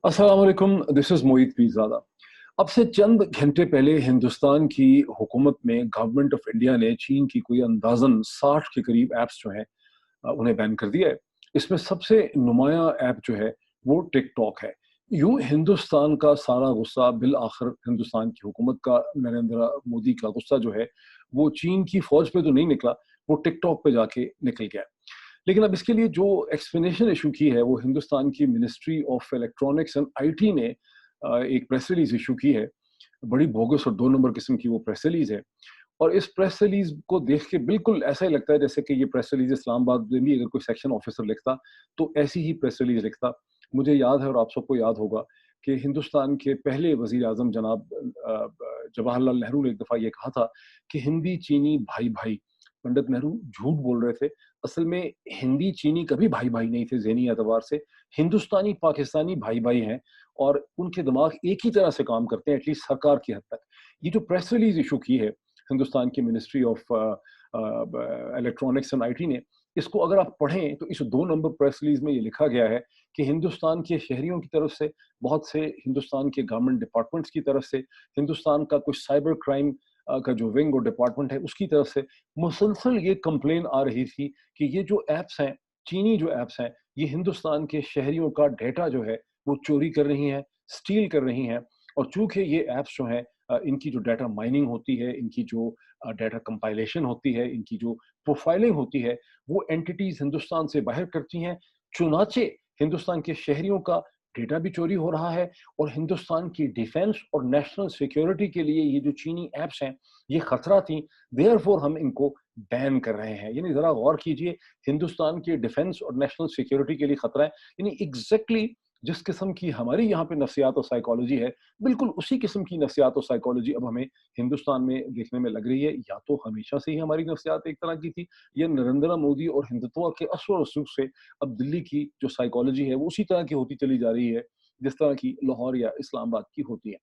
अस्सलाम वालेकुम, this is मोहित पीरज़ादा। अब से चंद घंटे पहले हिंदुस्तान की हुकूमत में गवर्नमेंट ऑफ इंडिया ने चीन की कोई अंदाज़न 60 के करीब ऐप्स जो हैं उन्हें बैन कर दिया है। इसमें सबसे नुमायाँ ऐप जो है वो टिकटॉक है। यूँ हिंदुस्तान का सारा गुस्सा बिल आखिर हिंदुस्तान की हुकूमत का, नरेंद्र मोदी का गुस्सा जो है वो चीन की फ़ौज पे तो नहीं निकला, वो टिकटॉक पे जाके निकल गया। लेकिन अब इसके लिए जो एक्सप्लेनेशन इशू की है वो हिंदुस्तान की ministry of electronics and IT ने एक प्रेस रिलीज इशू की है। बड़ी बोगस और 2 नंबर किस्म की वो प्रेस रिलीज है। और इस प्रेस रिलीज को देख के बिल्कुल ऐसा ही लगता है जैसे कि ये प्रेस रिलीज इस्लामाबाद में भी अगर कोई सेक्शन ऑफिसर लिखता तो ऐसी ही प्रेस रिलीज लिखता। मुझे याद है और आप सबको याद होगा कि हिंदुस्तान के पहले वजीर आजम जनाब जवाहरलाल नेहरू ने एक दफ़ा ये कहा था कि हिंदी चीनी भाई भाई। पंडित नेहरू झूठ बोल रहे थे। असल में हिंदी चीनी कभी भाई भाई नहीं थे ज़हनी एतबार से। हिंदुस्तानी पाकिस्तानी भाई भाई हैं और उनके दिमाग एक ही तरह से काम करते हैं, एटलीस्ट सरकार की हद तक। ये जो प्रेस रिलीज इशू की है हिंदुस्तान की ministry of electronics and IT ने, इसको अगर आप पढ़ें तो इस 2 नंबर प्रेस रिलीज में ये लिखा गया है कि हिंदुस्तान के शहरियों की तरफ से, बहुत से हिंदुस्तान के गवर्नमेंट डिपार्टमेंट्स की तरफ से, हिंदुस्तान का कुछ साइबर क्राइम का जो विंग और डिपार्टमेंट है उसकी तरफ से मुसलसल ये कंप्लेन आ रही थी कि ये जो ऐप्स हैं, चीनी जो ऐप्स हैं, ये हिंदुस्तान के शहरियों का डेटा जो है वो चोरी कर रही हैं, स्टील कर रही हैं। और चूंकि ये ऐप्स जो हैं इनकी जो डाटा माइनिंग होती है, इनकी जो डाटा कंपाइलेशन होती है, इनकी जो प्रोफाइलिंग होती है, वो एंटिटीज हिंदुस्तान से बाहर करती हैं। चुनाचे हिंदुस्तान के शहरियों का डेटा भी चोरी हो रहा है और हिंदुस्तान की डिफेंस और नेशनल सिक्योरिटी के लिए ये जो चीनी ऐप्स हैं ये खतरा थी। देयरफॉर हम इनको बैन कर रहे हैं। यानी जरा गौर कीजिए, हिंदुस्तान की डिफेंस और नेशनल सिक्योरिटी के लिए खतरा है। यानी एग्जैक्टली जिस किस्म की हमारी यहाँ पे नफ्सियात और साइकोलॉजी है, बिल्कुल उसी किस्म की नफ्सियात और साइकोलॉजी अब हमें हिंदुस्तान में देखने में लग रही है। या तो हमेशा से ही हमारी नफ्सियात एक तरह की थी, या नरेंद्र मोदी और हिंदुत्व के असर और रसूख से अब दिल्ली की जो साइकोलॉजी है वो उसी तरह की होती चली जा रही है जिस तरह की लाहौर या इस्लामाबाद की होती है।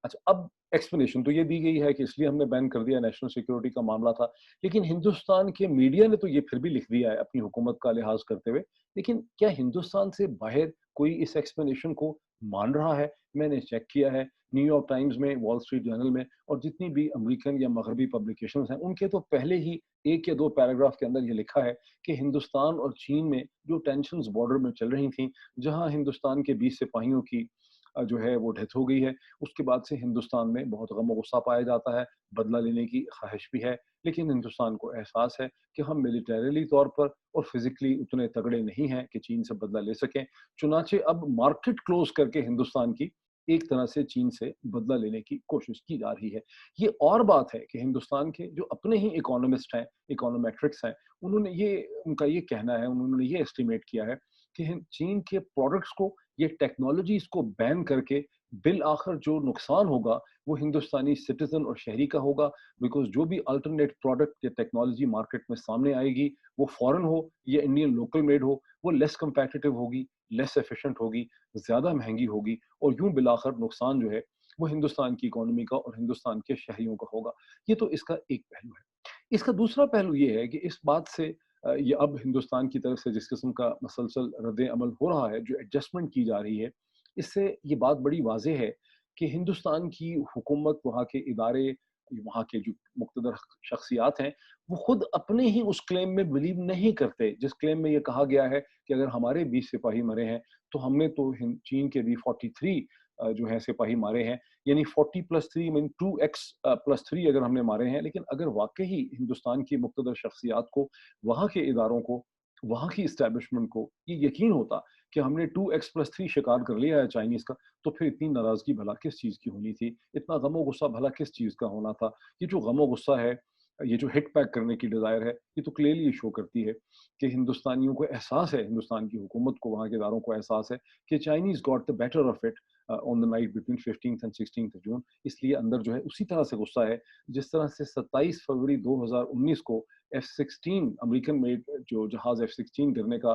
अच्छा, अब एक्सप्लेनेशन तो ये दी गई है कि इसलिए हमने बैन कर दिया, नेशनल सिक्योरिटी का मामला था। लेकिन हिंदुस्तान के मीडिया ने तो ये फिर भी लिख दिया है अपनी हुकूमत का लिहाज करते हुए। लेकिन क्या हिंदुस्तान से बाहर कोई इस एक्सप्लेनेशन को मान रहा है? मैंने चेक किया है, न्यूयॉर्क टाइम्स में, वॉल स्ट्रीट जर्नल में और जितनी भी अमेरिकन या मगरबी पब्लिकेशंस हैं, उनके तो पहले ही 1 या 2 पैराग्राफ के अंदर ये लिखा है कि हिंदुस्तान और चीन में जो टेंशन्स बॉर्डर में चल रही थी, जहां हिंदुस्तान के 20 सिपाहियों की जो है वो डेथ हो गई है, उसके बाद से हिंदुस्तान में बहुत गम और गुस्सा पाया जाता है, बदला लेने की ख्वाहिश भी है। लेकिन हिंदुस्तान को एहसास है कि हम मिलिटरीली तौर पर और फिजिकली उतने तगड़े नहीं हैं कि चीन से बदला ले सकें। चुनाचे अब मार्केट क्लोज करके हिंदुस्तान की एक तरह से चीन से बदला लेने की कोशिश की जा रही है। ये और बात है कि हिंदुस्तान के जो अपने ही इकोनॉमिस्ट हैं, इकोनोमेट्रिक्स हैं, उन्होंने ये, उनका ये कहना है, उन्होंने ये एस्टिमेट किया है कि चीन के प्रोडक्ट्स को, ये टेक्नोलॉजीज को बैन करके बिल आखिर जो नुकसान होगा वो हिंदुस्तानी सिटीजन और शहरी का होगा। बिकॉज जो भी अल्टरनेट प्रोडक्ट या टेक्नोलॉजी मार्केट में सामने आएगी, वो फॉरेन हो या इंडियन लोकल मेड हो, वो लेस कंपेटिटिव होगी, लेस एफिशिएंट होगी, ज़्यादा महंगी होगी और यूं बिल आखिर नुकसान जो है वो हिंदुस्तान की इकोनॉमी का और हिंदुस्तान के शहरियों का होगा। ये तो इसका एक पहलू है। इसका दूसरा पहलू ये है कि इस बात से ये अब हिंदुस्तान की तरफ से जिस किस्म का मसलसल रद्द अमल हो रहा है, जो एडजस्टमेंट की जा रही है, इससे ये बात बड़ी वाज़ेह है कि हिंदुस्तान की हुकूमत, वहाँ के इदारे, वहाँ के जो मुक़्तदर शख्सियात हैं, वो खुद अपने ही उस क्लेम में बिलीव नहीं करते, जिस क्लेम में ये कहा गया है कि अगर हमारे 20 सिपाही मरे हैं, तो हमने तो चीन के भी 43 जो है सिपाही मारे हैं। यानी 40 प्लस 3 मीन 2x प्लस 3 अगर हमने मारे हैं। लेकिन अगर वाकई ही हिंदुस्तान की मुक़्तदर शख्सियात को, वहाँ के इदारों को, वहाँ की इस्टेब्लिशमेंट को ये यकीन होता कि हमने 2x प्लस 3 शिकार कर लिया है चाइनीज़ का, तो फिर इतनी नाराज़गी भला किस चीज़ की होनी थी? इतना गम और गुस्सा भला किस चीज़ का होना था? ये जो गम और गुस्सा है, ये जो हिट पैक करने की डिज़ायर है, ये तो क्लियरली शो करती है कि हिंदुस्तानियों को एहसास है, हिंदुस्तान की हुकूमत को, वहाँ के इदारों को एहसास है कि Chinese got the better of it on the night between 15th and 16th जून। इसलिए अंदर जो है उसी तरह से गुस्सा है जिस तरह से 27 फरवरी 2019 को F-16 अमेरिकन मेड जो जहाज F-16 गिरने का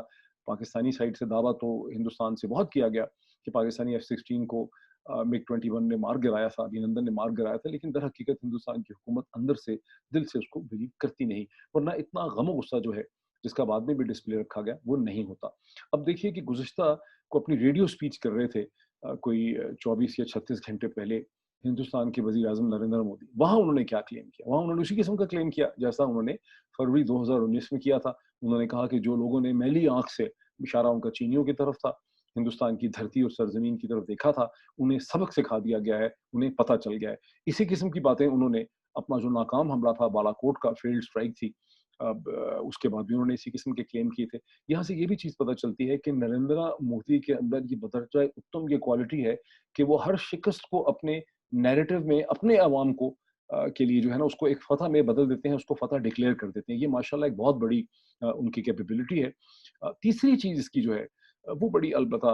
पाकिस्तानी साइड से दावा तो हिंदुस्तान से बहुत किया गया कि पाकिस्तानी F-16 को मिग 21 ने मार गिराया था, अभिनंदन ने मार गिराया था। लेकिन दर हकीकत हिंदुस्तान की हुकूमत अंदर से, दिल से उसको बिलीव करती नहीं। वरना इतना गम गुस्सा जो है, जिसका बाद में भी डिस्प्ले रखा गया, वो नहीं होता। अब देखिए कि गुज़िश्ता को अपनी रेडियो स्पीच कर रहे थे कोई 24 या 36 घंटे पहले हिंदुस्तान के वज़ीर आज़म नरेंद्र मोदी, वहाँ उन्होंने क्या क्लेम किया? वहाँ उन्होंने उसी किस्म का क्लेम किया जैसा उन्होंने फरवरी 2019 में किया था। उन्होंने कहा कि जो लोगों ने मैली आँख से, इशारा उनका चीनियों की तरफ था, हिंदुस्तान की धरती और सरज़मीन की तरफ देखा था, उन्हें सबक सिखा दिया गया है, उन्हें पता चल गया है। इसी किस्म की बातें उन्होंने अपना जो नाकाम हमला था, बालाकोट का फ़ील्ड स्ट्राइक थी, अब उसके बाद भी उन्होंने इसी किस्म के क्लेम किए थे। यहाँ से ये भी चीज़ पता चलती है कि नरेंद्र मोदी के अंदर ये बदरजाए उत्तम ये क्वालिटी है कि वो हर शिकस्त को अपने नैरेटिव में, अपने अवाम को के लिए जो है ना, उसको एक फ़तह में बदल देते हैं, उसको फ़तह डिक्लेयर कर देते हैं। ये माशाल्लाह एक बहुत बड़ी उनकी कैपेबिलिटी है। तीसरी चीज़ इसकी जो है वो बड़ी अलबत्ता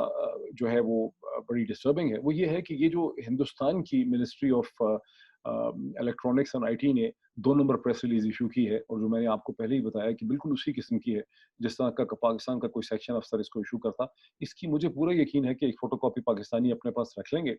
जो है वो बड़ी डिस्टर्बिंग है। वो ये है कि ये जो हिंदुस्तान की ministry of electronics and IT ने 2 नंबर प्रेस रिलीज़ इश्यू की है, और जो मैंने आपको पहले ही बताया कि बिल्कुल उसी किस्म की है, जिस तरह का पाकिस्तान का कोई सेक्शन अफ़सर इसको इश्यू करता। इसकी मुझे पूरा यकीन है कि एक फ़ोटोकॉपी पाकिस्तानी अपने पास रख लेंगे,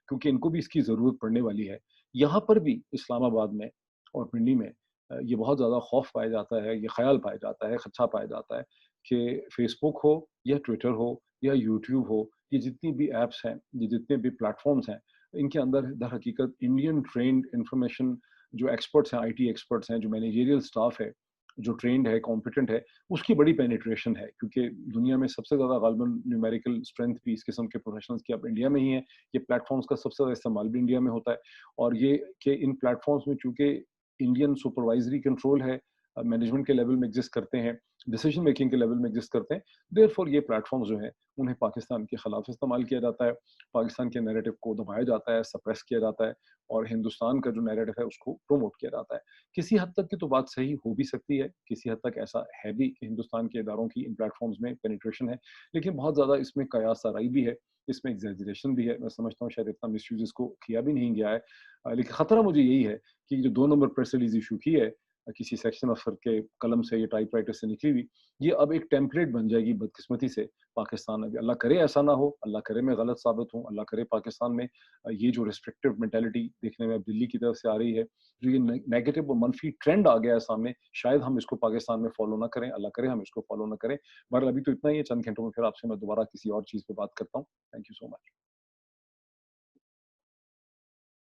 क्योंकि इनको भी इसकी ज़रूरत पड़ने वाली है। यहाँ पर भी इस्लामाबाद में और पिंडी में ये बहुत ज़्यादा खौफ़ पाया जाता है, ये ख़याल पाया जाता है, ख़दशा पाया जाता है कि फ़ेसबुक हो या ट्विटर हो या यूट्यूब हो, ये जितनी भी ऐप्स हैं, ये जितने भी प्लेटफ़ॉर्म्स हैं, इनके अंदर दर हकीकत इंडियन ट्रेन्ड इन्फॉर्मेशन जो एक्सपर्ट्स हैं, आईटी एक्सपर्ट्स हैं, जो मैनेजरियल स्टाफ है, जो ट्रेन्ड है, कॉम्पिटेंट है, उसकी बड़ी पेनिट्रेशन है, क्योंकि दुनिया में सबसे ज़्यादा ग़ालिबन न्यूमेरिकल स्ट्रेंथ भी इस किस्म के प्रोफेशनल्स की अब इंडिया में ही है। ये प्लेटफ़ॉर्म्स का सबसे ज़्यादा इस्तेमाल भी इंडिया में होता है, और ये कि इन प्लेटफ़ॉर्म्स में चूँकि इंडियन सुपरवाइज़री कंट्रोल है, मैनेजमेंट के लेवल में एग्ज़िस्ट करते हैं, डिसीजन मेकिंग के लेवल में एग्ज़िस्ट करते हैं, देयरफॉर ये प्लेटफ़ॉर्म्स जो हैं, उन्हें पाकिस्तान के खिलाफ इस्तेमाल किया जाता है, पाकिस्तान के नैरेटिव को दबाया जाता है, सप्रेस किया जाता है, और हिंदुस्तान का जो नैरेटिव है उसको प्रमोट किया जाता है। किसी हद तक की तो बात सही हो भी सकती है, किसी हद तक ऐसा है भी कि हिंदुस्तान के इदारों की इन प्लेटफ़ॉर्म्स में पेनिट्रेशन है, लेकिन बहुत ज़्यादा इसमें कयास आराई भी है, इसमें एग्ज़ैजरेशन भी है। मैं समझता हूँ शायद इतना मिसयूज़ इसको किया भी नहीं गया है। लेकिन ख़तरा मुझे यही है कि जो 2 नंबर प्रेस रिलीज़ इश्यू की है किसी सेक्शन अफ़सर के कलम से, या टाइपराइटर से निकली हुई, ये अब एक टेम्पलेट बन जाएगी बदकिस्मती से पाकिस्तान में भी। अल्लाह करे ऐसा ना हो, अल्लाह करे मैं गलत साबित हूँ, अल्लाह करे पाकिस्तान में ये जो रिस्ट्रिक्टिव मेंटालिटी देखने में अब दिल्ली की तरफ से आ रही है, जो ये नेगेटिव और मनफी ट्रेंड आ गया है सामने, शायद हम इसको पाकिस्तान में फ़ॉलो ना करें, अल्लाह करे हम इसको फ़ॉलो ना करें। बहरहाल अभी तो इतना ही है, चंद घंटों में फिर आपसे मैं दोबारा किसी और चीज़ पे बात करता हूँ। Thank you so much.